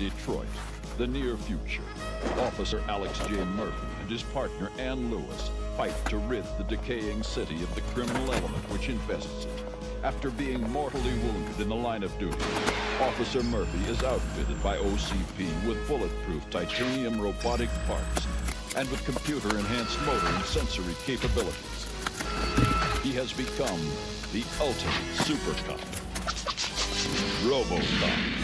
Detroit, the near future. Officer Alex J. Murphy and his partner Ann Lewis fight to rid the decaying city of the criminal element which infests it. After being mortally wounded in the line of duty, Officer Murphy is outfitted by OCP with bulletproof titanium robotic parts and with computer-enhanced motor and sensory capabilities. He has become the ultimate super cop, RoboCop.